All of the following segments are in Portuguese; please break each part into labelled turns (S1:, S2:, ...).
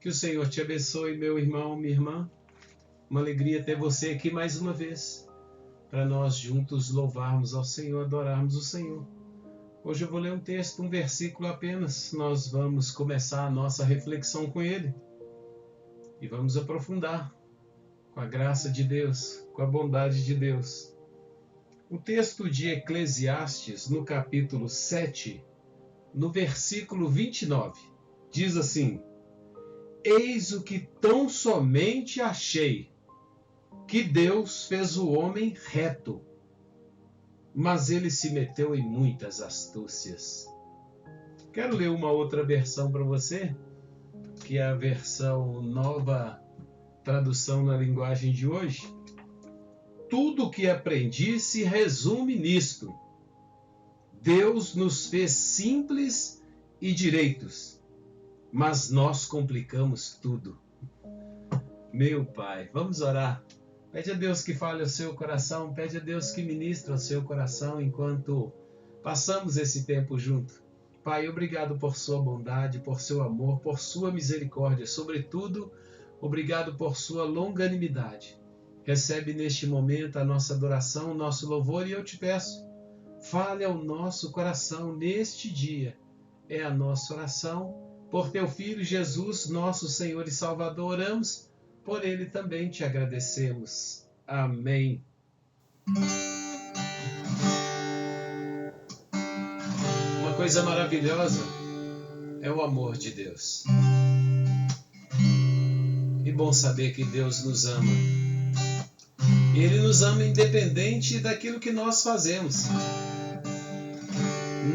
S1: Que o Senhor te abençoe, meu irmão, minha irmã. Uma alegria ter você aqui mais uma vez, para nós juntos louvarmos ao Senhor, adorarmos o Senhor. Hoje eu vou ler um texto, um versículo apenas. Nós vamos começar a nossa reflexão com ele e vamos aprofundar com a graça de Deus, com a bondade de Deus. O texto de Eclesiastes, no capítulo 7, no versículo 29, diz assim: Eis o que tão somente achei, que Deus fez o homem reto, mas ele se meteu em muitas astúcias. Quero ler uma outra versão para você, que é a versão nova tradução na linguagem de hoje. Tudo o que aprendi se resume nisto: Deus nos fez simples e direitos, mas nós complicamos tudo. Meu Pai, vamos orar. Pede a Deus que fale ao seu coração, pede a Deus que ministre ao seu coração enquanto passamos esse tempo junto. Pai, obrigado por sua bondade, por seu amor, por sua misericórdia, sobretudo, obrigado por sua longanimidade. Recebe neste momento a nossa adoração, o nosso louvor, e eu te peço, fale ao nosso coração neste dia. É a nossa oração. Por teu Filho Jesus, nosso Senhor e Salvador, oramos, por ele também te agradecemos. Amém. Uma coisa maravilhosa é o amor de Deus. E bom saber que Deus nos ama. Ele nos ama independente daquilo que nós fazemos.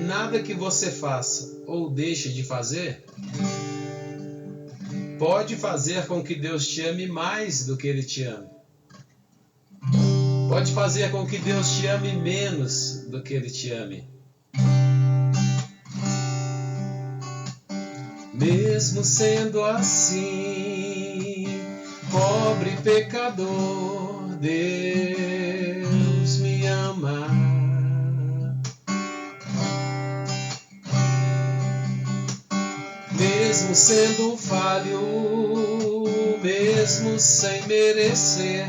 S1: Nada que você faça ou deixe de fazer pode fazer com que Deus te ame mais do que Ele te ame. Pode fazer com que Deus te ame menos do que Ele te ame. Mesmo sendo assim, pobre pecador, Deus me ama. Mesmo sendo falho, mesmo sem merecer,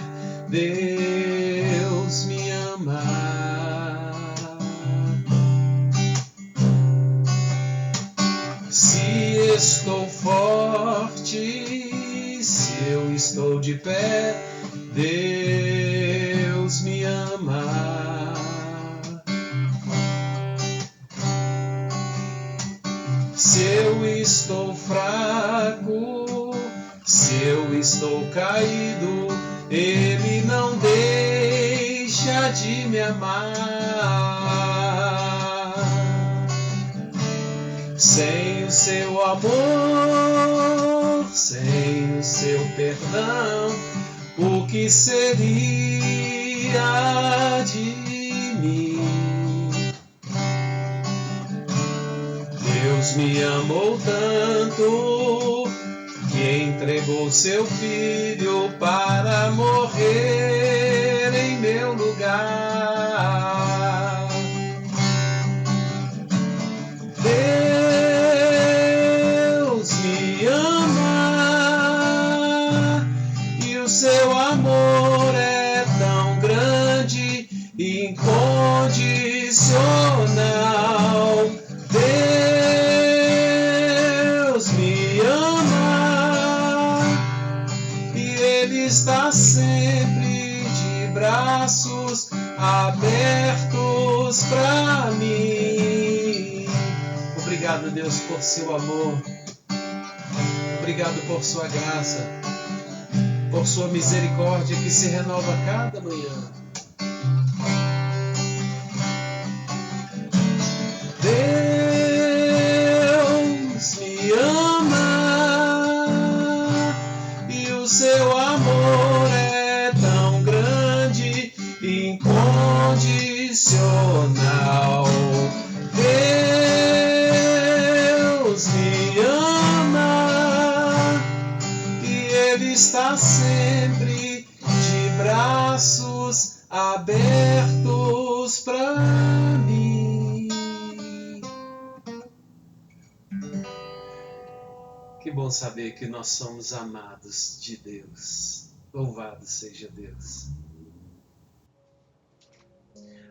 S1: Deus me ama. Se estou forte, se eu estou de pé, Deus me ama. Se eu estou fraco, se eu estou caído, Ele não deixa de me amar. Sem o seu amor, sem o seu perdão, o que seria de mim? Deus me amou tanto que entregou seu Filho para morrer em meu lugar. Deus me ama e o seu amor é tão grande e incondicional. Deus me ama e Ele está sempre de braços abertos para mim. Obrigado, Deus, por seu amor. Obrigado por sua graça, por sua misericórdia que se renova cada manhã. Deus me ama e o seu amor é tão grande e incondicional. Deus me ama e Ele está sempre de braços abertos para mim. Que bom bom saber que nós somos amados de Deus. Louvado seja Deus.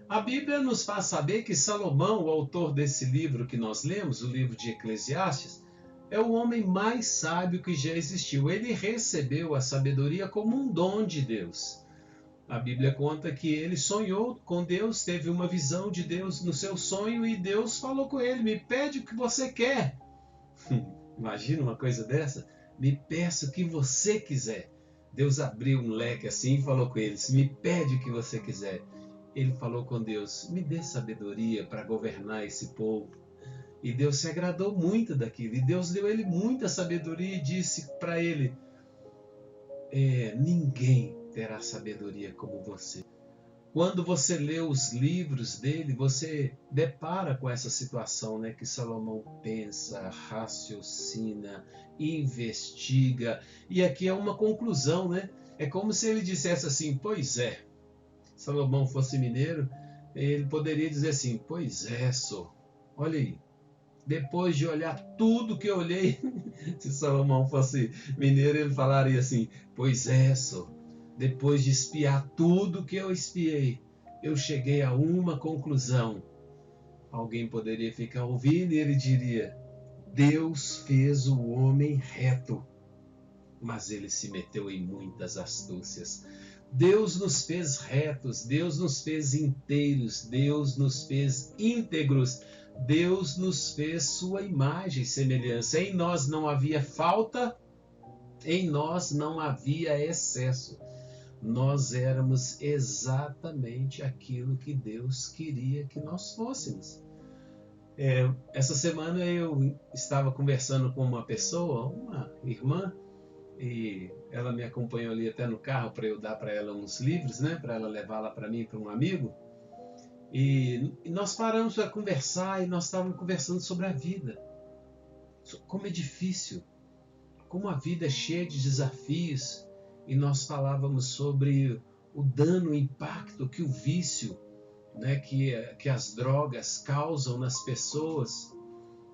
S1: A Bíblia nos faz saber que Salomão, o autor desse livro que nós lemos, o livro de Eclesiastes, é o homem mais sábio que já existiu. Ele recebeu a sabedoria como um dom de Deus. A Bíblia conta que ele sonhou com Deus, teve uma visão de Deus no seu sonho e Deus falou com ele: me pede o que você quer. Imagina uma coisa dessa? Me peça o que você quiser. Deus abriu um leque assim e falou com ele: me pede o que você quiser. Ele falou com Deus: me dê sabedoria para governar esse povo. E Deus se agradou muito daquilo. E Deus deu a ele muita sabedoria e disse para ele: ninguém terá sabedoria como você. Quando você lê os livros dele, você depara com essa situação, né? Que Salomão pensa, raciocina, investiga. E aqui é uma conclusão, né? É como se ele dissesse assim: pois é. Salomão fosse mineiro, ele poderia dizer assim: pois é, só. Olha aí. Depois de olhar tudo que eu olhei, se Salomão fosse mineiro, ele falaria assim: pois é, só. Depois de espiar tudo que eu espiei, eu cheguei a uma conclusão. Alguém poderia ficar ouvindo e ele diria: Deus fez o homem reto, mas ele se meteu em muitas astúcias. Deus nos fez retos, Deus nos fez inteiros, Deus nos fez íntegros, Deus nos fez sua imagem e semelhança. Em nós não havia falta, em nós não havia excesso. Nós éramos exatamente aquilo que Deus queria que nós fôssemos. Essa semana eu estava conversando com uma pessoa, uma irmã, e ela me acompanhou ali até no carro para eu dar para ela uns livros, né, para ela levar lá para mim, para um amigo. E nós paramos para conversar e nós estávamos conversando sobre a vida. Como é difícil, como a vida é cheia de desafios. E nós falávamos sobre o dano, o impacto que o vício, né, que as drogas causam nas pessoas.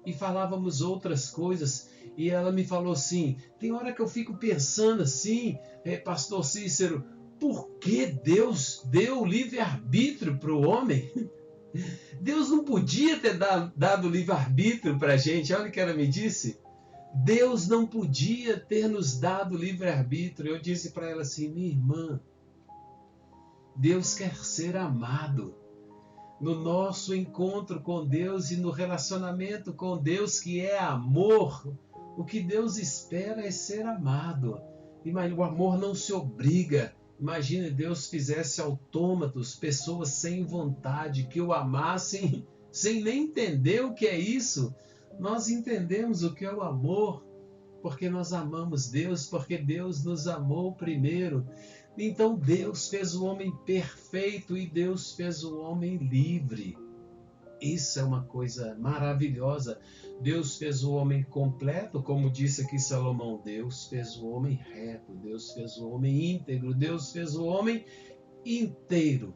S1: E falávamos outras coisas. E ela me falou assim: tem hora que eu fico pensando assim, pastor Cícero, por que Deus deu livre-arbítrio para o homem? Deus não podia ter dado livre-arbítrio para a gente. Olha o que ela me disse. Deus não podia ter nos dado livre-arbítrio. Eu disse para ela assim: minha irmã, Deus quer ser amado. No nosso encontro com Deus e no relacionamento com Deus, que é amor, o que Deus espera é ser amado. O amor não se obriga. Imagine Deus fizesse autômatos, pessoas sem vontade, que o amassem sem nem entender o que é isso. Nós entendemos o que é o amor, porque nós amamos Deus, porque Deus nos amou primeiro. Então Deus fez o homem perfeito e Deus fez o homem livre. Isso é uma coisa maravilhosa. Deus fez o homem completo, como disse aqui Salomão. Deus fez o homem reto, Deus fez o homem íntegro, Deus fez o homem inteiro.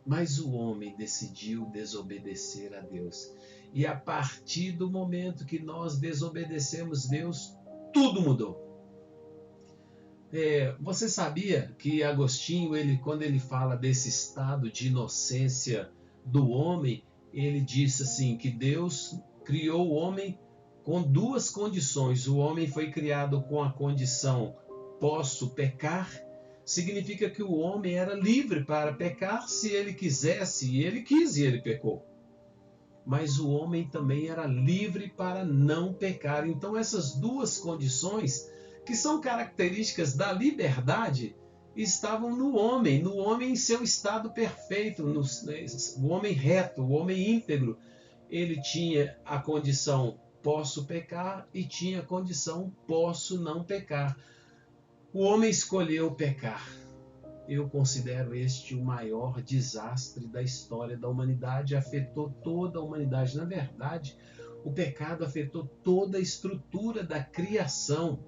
S1: Mas o homem decidiu desobedecer a Deus. E a partir do momento que nós desobedecemos Deus, tudo mudou. Você sabia que Agostinho, quando ele fala desse estado de inocência do homem, ele disse assim, que Deus criou o homem com duas condições. O homem foi criado com a condição posso pecar, significa que o homem era livre para pecar se ele quisesse, e ele quis e ele pecou. Mas o homem também era livre para não pecar. Então essas duas condições, que são características da liberdade, estavam no homem em seu estado perfeito, o homem reto, o homem íntegro. Ele tinha a condição posso pecar e tinha a condição posso não pecar. O homem escolheu pecar. Eu considero este o maior desastre da história da humanidade, afetou toda a humanidade. Na verdade, o pecado afetou toda a estrutura da criação.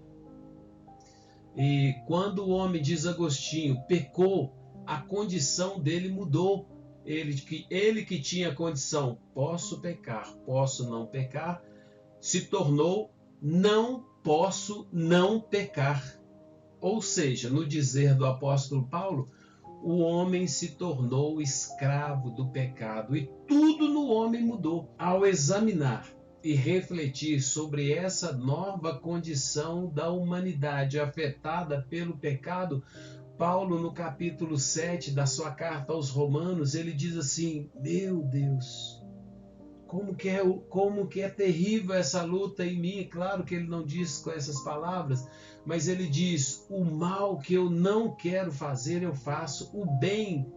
S1: E quando o homem, diz Agostinho, pecou, a condição dele mudou. Ele que tinha a condição, posso pecar, posso não pecar, se tornou não posso não pecar. Ou seja, no dizer do apóstolo Paulo, o homem se tornou escravo do pecado e tudo no homem mudou. Ao examinar e refletir sobre essa nova condição da humanidade afetada pelo pecado, Paulo, no capítulo 7 da sua carta aos Romanos, ele diz assim: meu Deus, como que é terrível essa luta em mim. Claro que ele não diz com essas palavras, mas ele diz: o mal que eu não quero fazer eu faço, o bem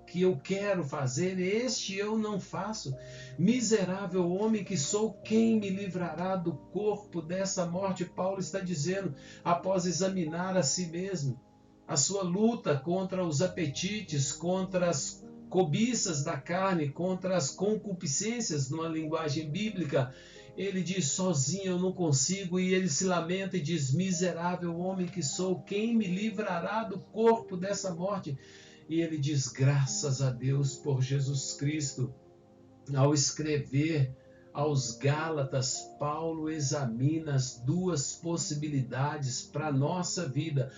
S1: que eu quero fazer, este eu não faço. Miserável homem que sou, quem me livrará do corpo dessa morte? Paulo está dizendo, após examinar a si mesmo, a sua luta contra os apetites, contra as cobiças da carne, contra as concupiscências, numa linguagem bíblica. Ele diz: sozinho eu não consigo, e ele se lamenta e diz: miserável homem que sou, quem me livrará do corpo dessa morte? E ele diz: graças a Deus por Jesus Cristo. Ao escrever aos Gálatas, Paulo examina as duas possibilidades para a nossa vida.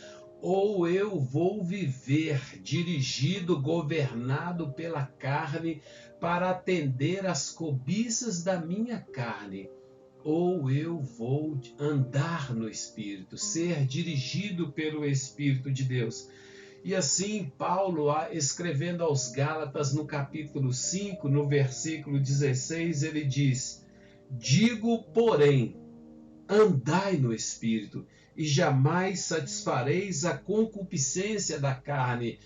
S1: Ou eu vou viver dirigido, governado pela carne, para atender às cobiças da minha carne, ou eu vou andar no Espírito, ser dirigido pelo Espírito de Deus. E assim, Paulo, escrevendo aos Gálatas, no capítulo 5, no versículo 16, ele diz: digo, porém, andai no Espírito, e jamais satisfareis a concupiscência da carne.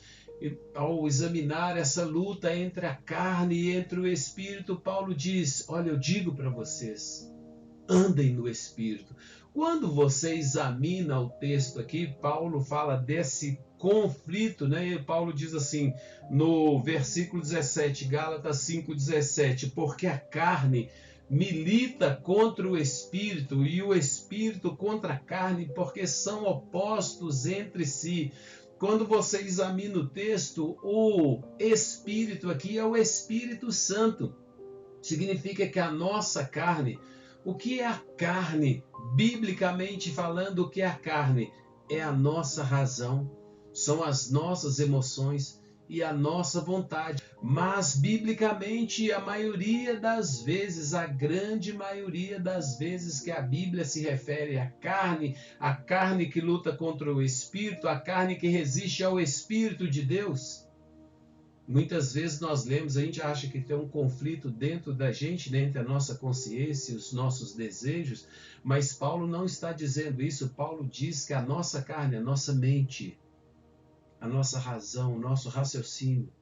S1: E, ao examinar essa luta entre a carne e entre o Espírito, Paulo diz: olha, eu digo para vocês, andem no Espírito. Quando você examina o texto aqui, Paulo fala desse conflito, né? E Paulo diz assim, no versículo 17, Gálatas 5,17, porque a carne milita contra o Espírito e o Espírito contra a carne, porque são opostos entre si. Quando você examina o texto, o Espírito aqui é o Espírito Santo. Significa que a nossa carne, o que é a carne? Biblicamente falando, o que é a carne? É a nossa razão, são as nossas emoções e a nossa vontade. Mas, biblicamente, a maioria das vezes, a grande maioria das vezes que a Bíblia se refere à carne, a carne que luta contra o Espírito, a carne que resiste ao Espírito de Deus, muitas vezes nós lemos, a gente acha que tem um conflito dentro da gente, entre a nossa consciência e os nossos desejos, mas Paulo não está dizendo isso. Paulo diz que a nossa carne, a nossa mente, a nossa razão, o nosso raciocínio,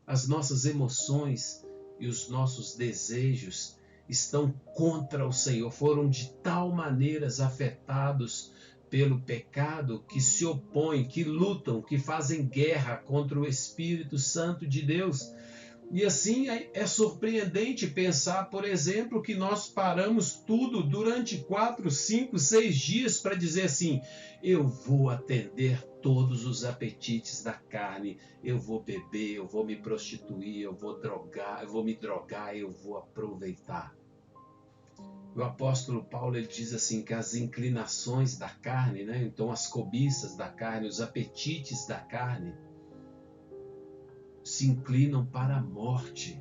S1: as nossas emoções e os nossos desejos estão contra o Senhor, foram de tal maneira afetados pelo pecado que se opõem, que lutam, que fazem guerra contra o Espírito Santo de Deus. E assim é surpreendente pensar, por exemplo, que nós paramos tudo durante 4, 5, 6 dias para dizer assim: eu vou atender todos os apetites da carne, eu vou beber, eu vou me prostituir, eu vou me drogar, eu vou aproveitar. O apóstolo Paulo, ele diz assim que as inclinações da carne, né? Então as cobiças da carne, os apetites da carne, se inclinam para a morte.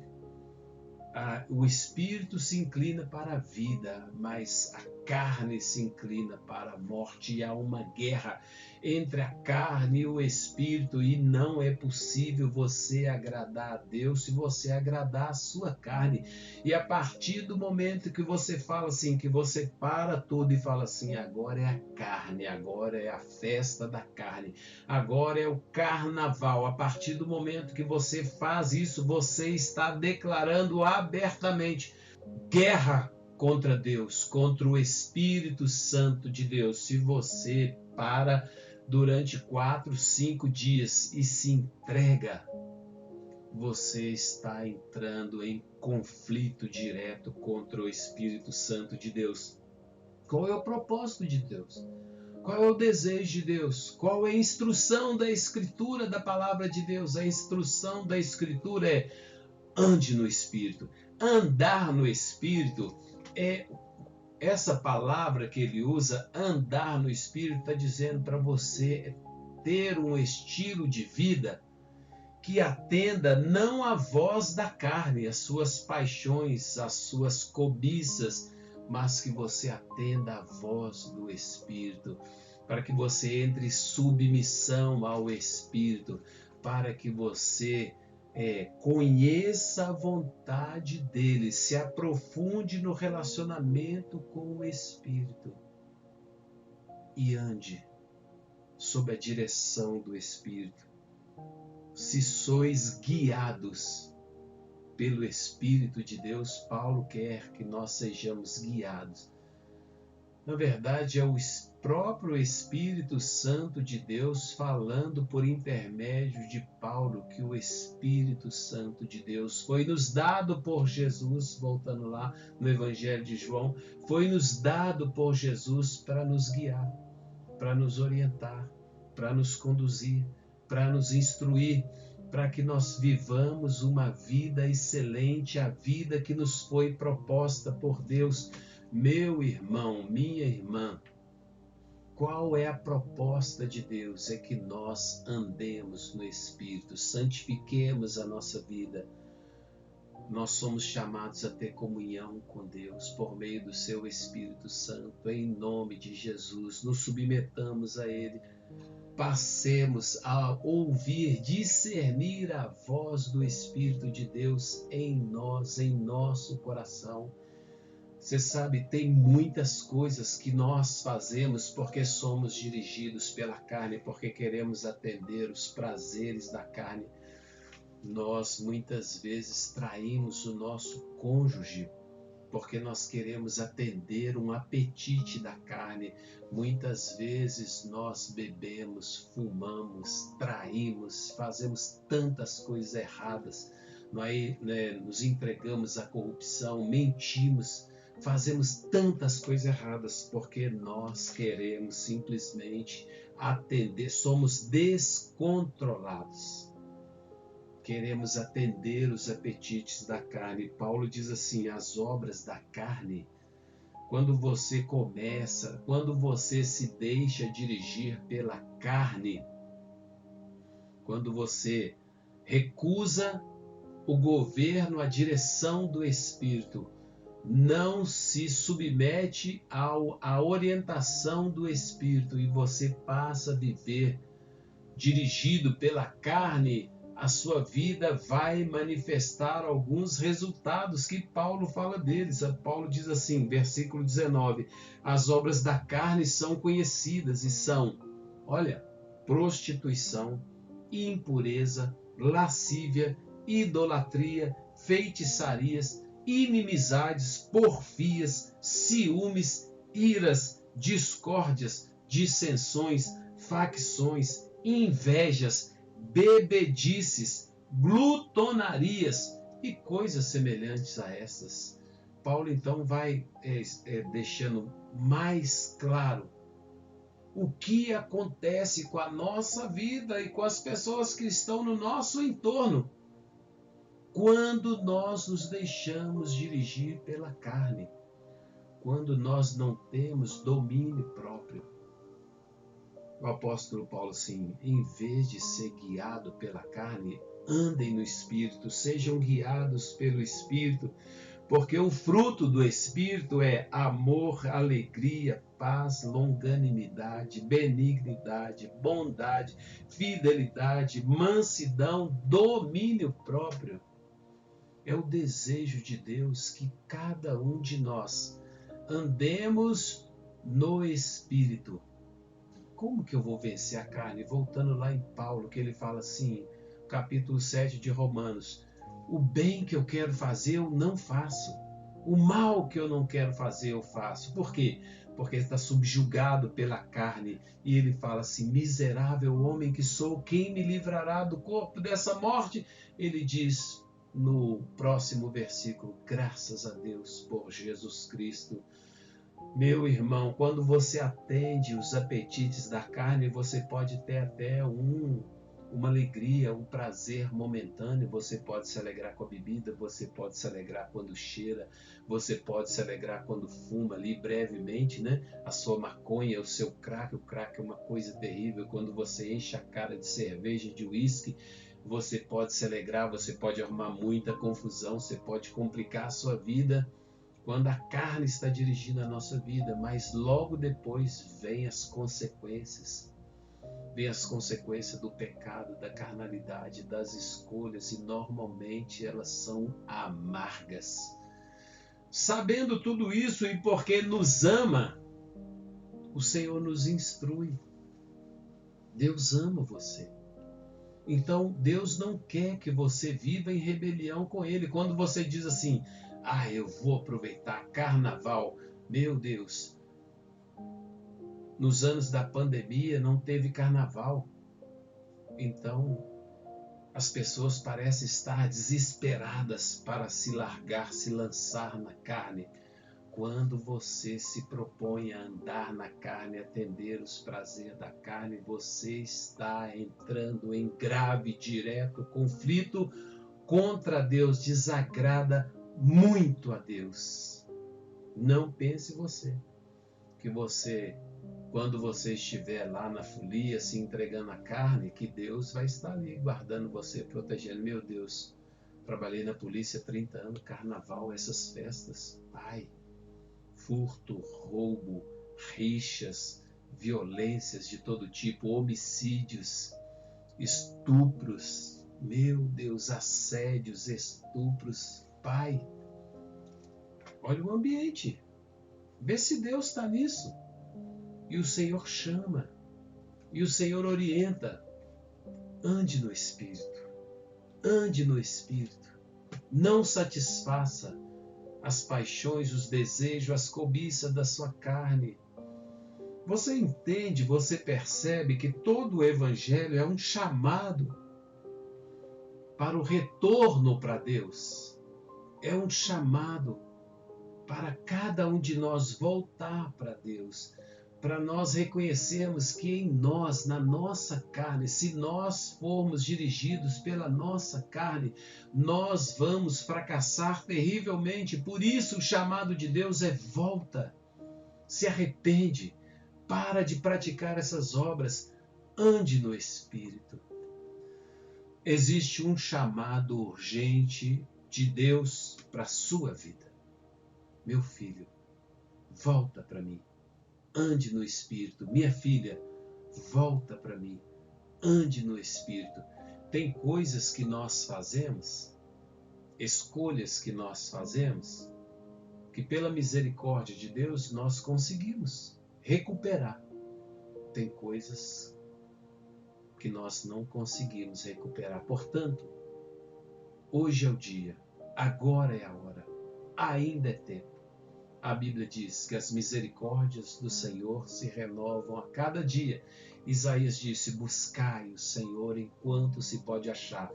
S1: O espírito se inclina para a vida, mas a carne se inclina para a morte. E há uma guerra entre a carne e o espírito, e não é possível você agradar a Deus se você agradar a sua carne. E a partir do momento que você fala assim, que você para tudo e fala assim: agora é a carne, agora é a festa da carne, agora é o carnaval. A partir do momento que você faz isso, você está declarando abertamente guerra contra Deus, contra o Espírito Santo de Deus. Se você para durante 4, 5 dias e se entrega, você está entrando em conflito direto contra o Espírito Santo de Deus. Qual é o propósito de Deus? Qual é o desejo de Deus? Qual é a instrução da Escritura, da palavra de Deus? A instrução da Escritura é: ande no Espírito. Andar no Espírito é essa palavra que ele usa, andar no Espírito, está dizendo para você ter um estilo de vida que atenda não à voz da carne, às suas paixões, às suas cobiças, mas que você atenda à voz do Espírito, para que você entre em submissão ao Espírito, para que você conheça a vontade dele, se aprofunde no relacionamento com o Espírito e ande sob a direção do Espírito. Se sois guiados pelo Espírito de Deus, Paulo quer que nós sejamos guiados. Na verdade, é o próprio Espírito Santo de Deus falando por intermédio de Paulo, que o Espírito Santo de Deus foi nos dado por Jesus, voltando lá no Evangelho de João, foi nos dado por Jesus para nos guiar, para nos orientar, para nos conduzir, para nos instruir, para que nós vivamos uma vida excelente, a vida que nos foi proposta por Deus. Meu irmão, minha irmã, qual é a proposta de Deus? É que nós andemos no Espírito, santifiquemos a nossa vida. Nós somos chamados a ter comunhão com Deus por meio do seu Espírito Santo, em nome de Jesus. Nos submetamos a Ele. Passemos a ouvir, discernir a voz do Espírito de Deus em nós, em nosso coração. Você sabe, tem muitas coisas que nós fazemos porque somos dirigidos pela carne, porque queremos atender os prazeres da carne. Nós muitas vezes traímos o nosso cônjuge porque nós queremos atender um apetite da carne. Muitas vezes nós bebemos, fumamos, traímos, fazemos tantas coisas erradas. Nós nos entregamos à corrupção, mentimos, fazemos tantas coisas erradas porque nós queremos simplesmente atender, somos descontrolados. Queremos atender os apetites da carne. Paulo diz assim, as obras da carne, quando você começa, quando você se deixa dirigir pela carne, quando você recusa o governo, a direção do Espírito, não se submete à orientação do Espírito e você passa a viver dirigido pela carne, a sua vida vai manifestar alguns resultados que Paulo fala deles. Paulo diz assim, versículo 19, as obras da carne são conhecidas e são, olha, prostituição, impureza, lascívia, idolatria, feitiçarias, inimizades, porfias, ciúmes, iras, discórdias, dissensões, facções, invejas, bebedices, glutonarias e coisas semelhantes a essas. Paulo então vai deixando mais claro o que acontece com a nossa vida e com as pessoas que estão no nosso entorno quando nós nos deixamos dirigir pela carne, quando nós não temos domínio próprio. O apóstolo Paulo, assim, em vez de ser guiado pela carne, andem no Espírito, sejam guiados pelo Espírito, porque o fruto do Espírito é amor, alegria, paz, longanimidade, benignidade, bondade, fidelidade, mansidão, domínio próprio. É o desejo de Deus que cada um de nós andemos no Espírito. Como que eu vou vencer a carne? Voltando lá em Paulo, que ele fala assim, capítulo 7 de Romanos, o bem que eu quero fazer eu não faço, o mal que eu não quero fazer eu faço. Por quê? Porque ele está subjugado pela carne, e ele fala assim, miserável homem que sou, quem me livrará do corpo dessa morte? Ele diz no próximo versículo, graças a Deus por Jesus Cristo. Meu irmão, quando você atende os apetites da carne, você pode ter até um uma alegria, um prazer momentâneo. Você pode se alegrar com a bebida, você pode se alegrar quando cheira, você pode se alegrar quando fuma ali brevemente, né? A sua maconha, o seu crack. O crack é uma coisa terrível. Quando você enche a cara de cerveja, de uísque, você pode se alegrar, você pode arrumar muita confusão, você pode complicar a sua vida quando a carne está dirigindo a nossa vida, mas logo depois vem as consequências. Vem as consequências do pecado, da carnalidade, das escolhas, e normalmente elas são amargas. Sabendo tudo isso e porque nos ama, o Senhor nos instrui. Deus ama você. Então, Deus não quer que você viva em rebelião com Ele. Quando você diz assim, eu vou aproveitar carnaval, meu Deus, nos anos da pandemia não teve carnaval. Então, as pessoas parecem estar desesperadas para se largar, se lançar na carne. Quando você se propõe a andar na carne, atender os prazeres da carne, você está entrando em grave, direto conflito contra Deus, desagrada muito a Deus. Não pense que quando você estiver lá na folia, se entregando à carne, que Deus vai estar ali guardando você, protegendo. Meu Deus, trabalhei na polícia há 30 anos, carnaval, essas festas, furto, roubo, rixas, violências de todo tipo, homicídios, estupros, meu Deus, assédios, estupros. Pai, olha o ambiente, vê se Deus está nisso. E o Senhor chama, e o Senhor orienta. Ande no Espírito, ande no Espírito. Não satisfaça as paixões, os desejos, as cobiças da sua carne. Você entende, você percebe que todo o Evangelho é um chamado para o retorno para Deus. É um chamado para cada um de nós voltar para Deus, para nós reconhecermos que em nós, na nossa carne, se nós formos dirigidos pela nossa carne, nós vamos fracassar terrivelmente. Por isso o chamado de Deus é volta, se arrepende, para de praticar essas obras, ande no Espírito. Existe um chamado urgente de Deus para a sua vida. Meu filho, volta para mim. Ande no Espírito. Minha filha, volta para mim. Ande no Espírito. Tem coisas que nós fazemos, escolhas que nós fazemos, que pela misericórdia de Deus nós conseguimos recuperar. Tem coisas que nós não conseguimos recuperar. Portanto, hoje é o dia, agora é a hora, ainda é tempo. A Bíblia diz que as misericórdias do Senhor se renovam a cada dia. Isaías disse, buscai o Senhor enquanto se pode achar.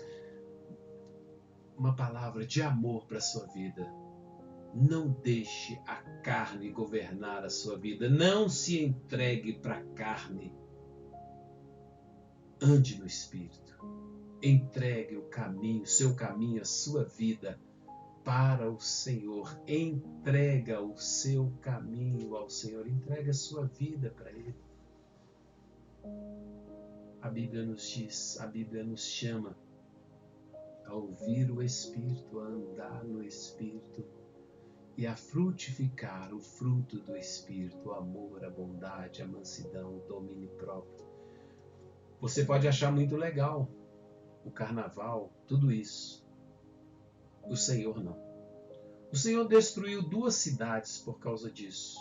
S1: Uma palavra de amor para a sua vida. Não deixe a carne governar a sua vida. Não se entregue para a carne. Ande no Espírito. Entregue o caminho, seu caminho, a sua vida para o Senhor. Entrega o seu caminho ao Senhor. Entrega a sua vida para Ele. A Bíblia nos diz, a Bíblia nos chama a ouvir o Espírito, a andar no Espírito e a frutificar o fruto do Espírito, o amor, a bondade, a mansidão, o domínio próprio. Você pode achar muito legal o carnaval, tudo isso. O Senhor não. O Senhor destruiu 2 cidades por causa disso.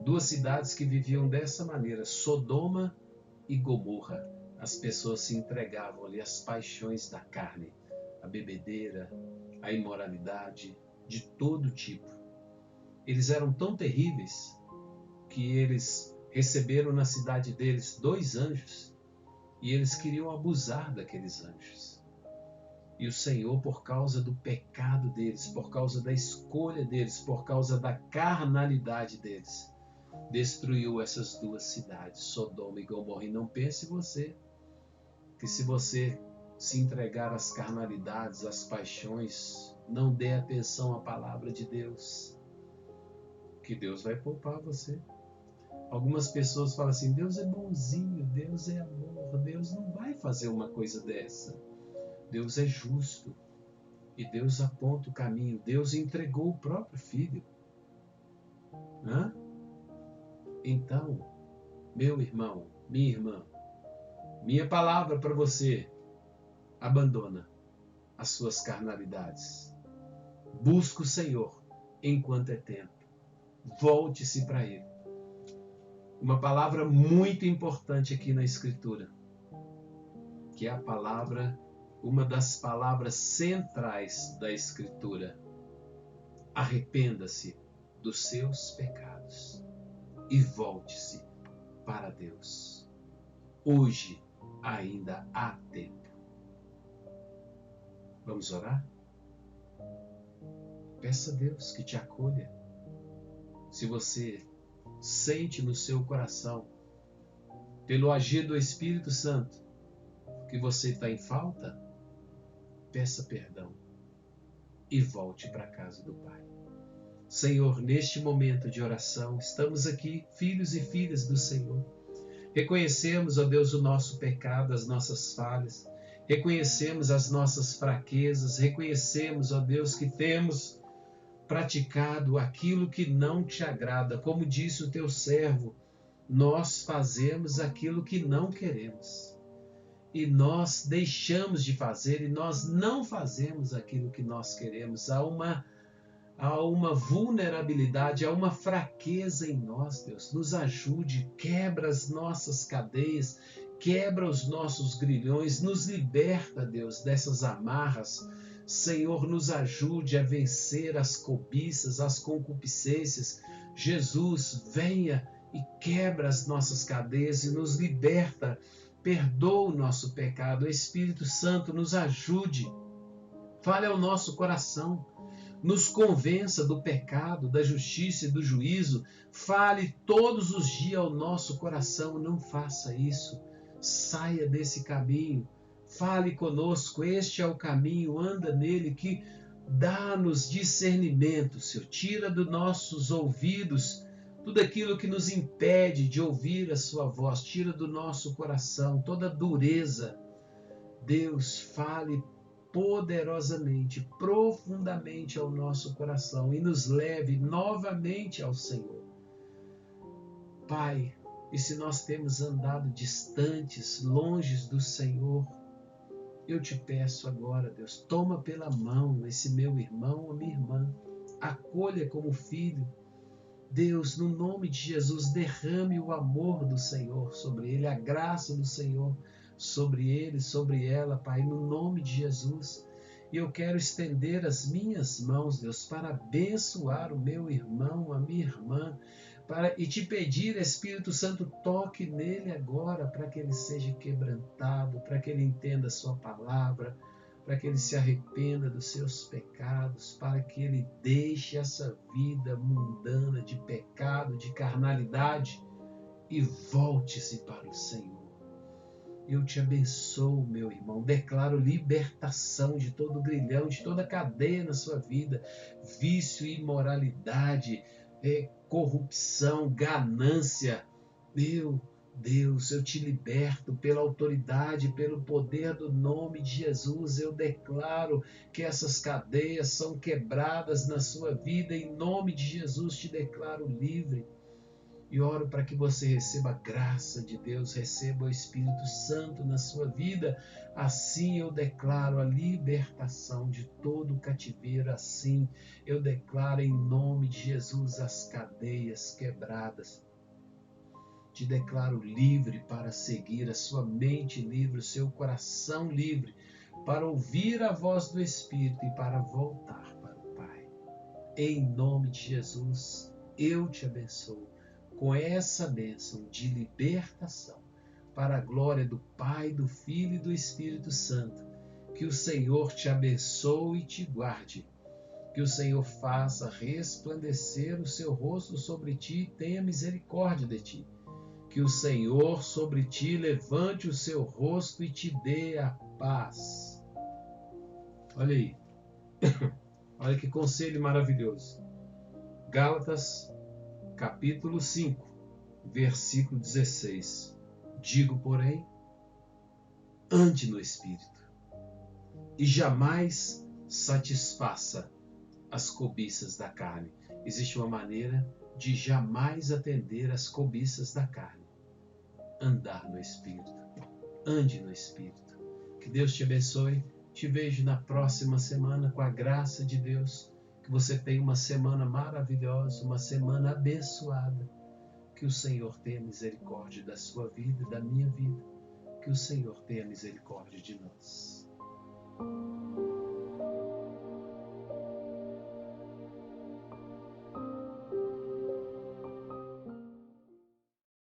S1: 2 cidades que viviam dessa maneira, Sodoma e Gomorra. As pessoas se entregavam ali às paixões da carne, a bebedeira, a imoralidade, de todo tipo. Eles eram tão terríveis que eles receberam na cidade deles 2 anjos e eles queriam abusar daqueles anjos. E o Senhor, por causa do pecado deles, por causa da escolha deles, por causa da carnalidade deles, destruiu essas 2 cidades, Sodoma e Gomorra. E não pense você que se você se entregar às carnalidades, às paixões, não dê atenção à palavra de Deus, que Deus vai poupar você. Algumas pessoas falam assim, Deus é bonzinho, Deus é amor, Deus não vai fazer uma coisa dessa. Deus é justo e Deus aponta o caminho. Deus entregou o próprio Filho. Hã? Então, meu irmão, minha irmã, minha palavra para você, abandona as suas carnalidades. Busca o Senhor enquanto é tempo. Volte-se para Ele. Uma palavra muito importante aqui na Escritura, que é a palavra, uma das palavras centrais da Escritura. Arrependa-se dos seus pecados e volte-se para Deus. Hoje ainda há tempo. Vamos orar? Peça a Deus que te acolha. Se você sente no seu coração, pelo agir do Espírito Santo, que você está em falta, peça perdão e volte para a casa do Pai. Senhor, neste momento de oração, estamos aqui, filhos e filhas do Senhor. Reconhecemos, ó Deus, o nosso pecado, as nossas falhas. Reconhecemos as nossas fraquezas. Reconhecemos, ó Deus, que temos praticado aquilo que não te agrada. Como disse o teu servo, nós fazemos aquilo que não queremos. E nós deixamos de fazer e nós não fazemos aquilo que nós queremos. Há uma vulnerabilidade, há uma fraqueza em nós, Deus. Nos ajude, quebra as nossas cadeias, quebra os nossos grilhões, nos liberta, Deus, dessas amarras. Senhor, nos ajude a vencer as cobiças, as concupiscências. Jesus, venha e quebra as nossas cadeias e nos liberta. Perdoa o nosso pecado. O Espírito Santo nos ajude. Fale ao nosso coração. Nos convença do pecado, da justiça e do juízo. Fale todos os dias ao nosso coração. Não faça isso. Saia desse caminho. Fale conosco. Este é o caminho. Anda nele, que dá-nos discernimento, Senhor. Tira dos nossos ouvidos tudo aquilo que nos impede de ouvir a sua voz. Tira do nosso coração toda dureza. Deus, fale poderosamente, profundamente ao nosso coração e nos leve novamente ao Senhor. Pai, e se nós temos andado distantes, longe do Senhor, eu te peço agora, Deus, toma pela mão esse meu irmão, a minha irmã, acolha como filho. Deus, no nome de Jesus, derrame o amor do Senhor sobre ele, a graça do Senhor sobre ele, sobre ela, Pai, no nome de Jesus. E eu quero estender as minhas mãos, Deus, para abençoar o meu irmão, a minha irmã, e te pedir, Espírito Santo, toque nele agora, para que ele seja quebrantado, para que ele entenda a sua palavra, para que ele se arrependa dos seus pecados, para que ele deixe essa vida mundana de pecado, de carnalidade e volte-se para o Senhor. Eu te abençoo, meu irmão, declaro libertação de todo grilhão, de toda cadeia na sua vida, vício, imoralidade, corrupção, ganância. Deus, eu te liberto pela autoridade, pelo poder do nome de Jesus. Eu declaro que essas cadeias são quebradas na sua vida. Em nome de Jesus, te declaro livre. E oro para que você receba a graça de Deus, receba o Espírito Santo na sua vida. Assim eu declaro a libertação de todo o cativeiro. Assim eu declaro em nome de Jesus as cadeias quebradas. Te declaro livre para seguir, a sua mente livre, o seu coração livre, para ouvir a voz do Espírito e para voltar para o Pai. Em nome de Jesus, eu te abençoo com essa bênção de libertação, para a glória do Pai, do Filho e do Espírito Santo. Que o Senhor te abençoe e te guarde. Que o Senhor faça resplandecer o seu rosto sobre ti e tenha misericórdia de ti. Que o Senhor sobre ti levante o seu rosto e te dê a paz. Olha aí. Olha que conselho maravilhoso. Gálatas, capítulo 5, versículo 16. Digo, porém, ande no Espírito, e jamais satisfaça as cobiças da carne. Existe uma maneira de jamais atender às cobiças da carne. Andar no Espírito. Ande no Espírito. Que Deus te abençoe. Te vejo na próxima semana com a graça de Deus. Que você tenha uma semana maravilhosa, uma semana abençoada. Que o Senhor tenha misericórdia da sua vida e da minha vida. Que o Senhor tenha misericórdia de nós.